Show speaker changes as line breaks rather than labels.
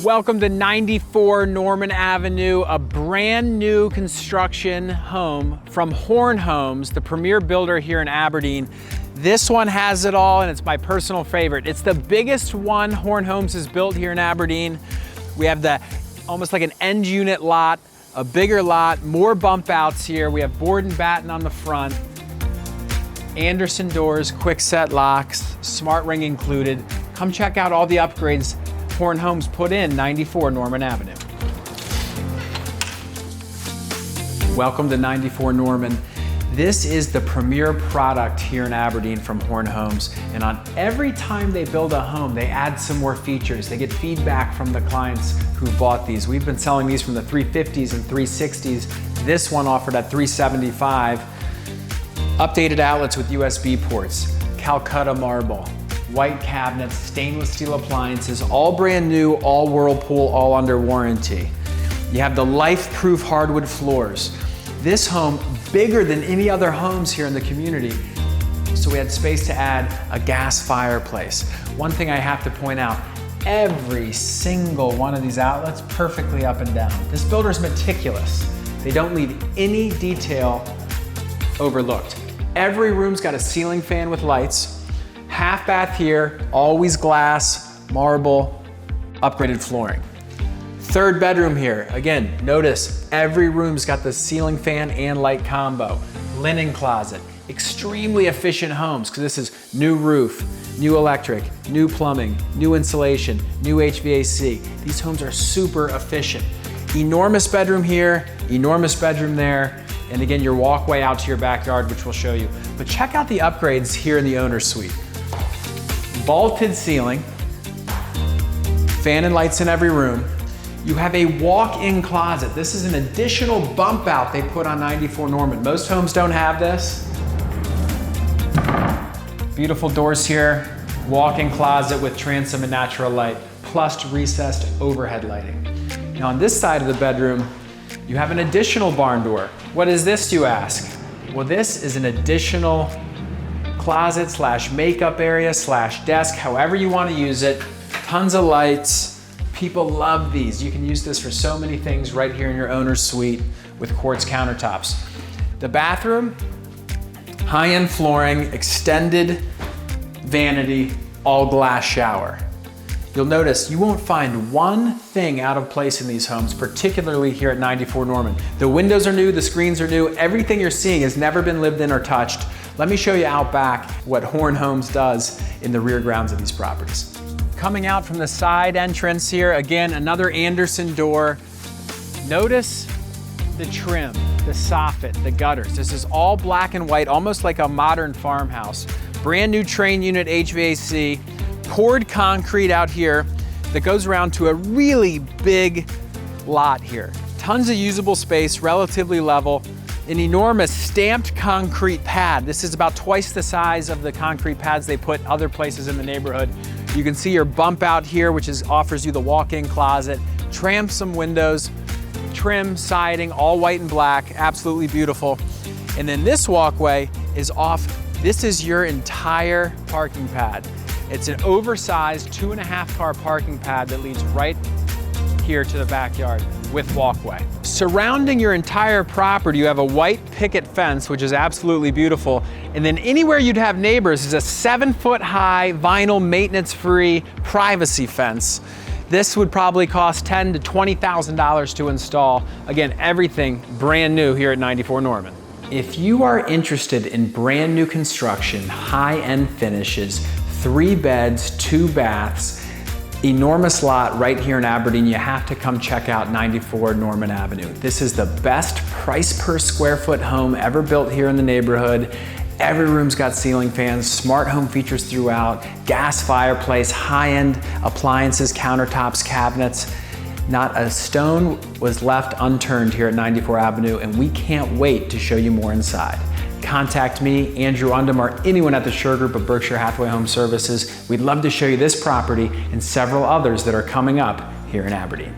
Welcome to 94 Norman Avenue, a brand new construction home from Horn Homes, the premier builder here in Aberdeen. This one has it all, and it's my personal favorite. It's the biggest one Horn Homes has built here in Aberdeen. We have the almost like an end unit lot, a bigger lot, more bump outs here. We have board and batten on the front, Anderson doors, quick set locks, smart ring included. Come check out all the upgrades Horn Homes put in 94 Norman Avenue. Welcome to 94 Norman. This is the premier product here in Aberdeen from Horn Homes. And on every time they build a home, they add some more features. They get feedback from the clients who bought these. We've been selling these from the 350s and 360s. This one offered at 375. Updated outlets with USB ports, Calcutta marble, white cabinets, stainless steel appliances, all brand new, all Whirlpool, all under warranty. You have the life-proof hardwood floors. This home, bigger than any other homes here in the community, so we had space to add a gas fireplace. One thing I have to point out, every single one of these outlets perfectly up and down. This builder's meticulous. They don't leave any detail overlooked. Every room's got a ceiling fan with lights. Half bath here, always glass, marble, upgraded flooring. Third bedroom here, again, notice every room's got the ceiling fan and light combo. Linen closet, extremely efficient homes because this is new roof, new electric, new plumbing, new insulation, new HVAC. These homes are super efficient. Enormous bedroom here, enormous bedroom there, and again, your walkway out to your backyard, which we'll show you. But check out the upgrades here in the owner's suite. Vaulted ceiling, fan and lights in every room. You have a walk-in closet. This is an additional bump out they put on 94 Norman. Most homes don't have this. Beautiful doors here, walk-in closet with transom and natural light, plus recessed overhead lighting. Now on this side of the bedroom, you have an additional barn door. What is this, you ask? Well, this is an additional closet slash makeup area slash desk, however you want to use it. Tons of lights. People love these. You can use this for so many things right here in your owner's suite with quartz countertops. The bathroom, high-end flooring, extended vanity, all glass shower. You'll notice you won't find one thing out of place in these homes, particularly here at 94 Norman. The windows are new, the screens are new, everything you're seeing has never been lived in or touched. Let me show you out back what Horn Homes does in the rear grounds of these properties. Coming out from the side entrance here, again, another Anderson door. Notice the trim, the soffit, the gutters. This is all black and white, almost like a modern farmhouse. Brand new train unit HVAC, poured concrete out here that goes around to a really big lot here. Tons of usable space, relatively level. An enormous stamped concrete pad. This is about twice the size of the concrete pads they put other places in the neighborhood. You can see your bump out here, which offers you the walk-in closet, transom windows, trim siding, all white and black, absolutely beautiful. And then this walkway is off. This is your entire parking pad. It's an oversized 2.5 car parking pad that leads right here to the backyard with walkway. Surrounding your entire property, you have a white picket fence, which is absolutely beautiful. And then anywhere you'd have neighbors is a 7-foot high vinyl maintenance-free privacy fence. This would probably cost $10,000 to $20,000 to install. Again, everything brand new here at 94 Norman. If you are interested in brand new construction, high-end finishes, 3 beds, 2 baths, enormous lot right here in Aberdeen, you have to come check out 94 Norman Avenue. This is the best price per square foot home ever built here in the neighborhood. Every room's got ceiling fans, smart home features throughout, gas fireplace, high-end appliances, countertops, cabinets. Not a stone was left unturned here at 94 Avenue, and we can't wait to show you more inside. Contact me, Andrew Undum, or anyone at the Schur Group of Berkshire Hathaway Home Services. We'd love to show you this property and several others that are coming up here in Aberdeen.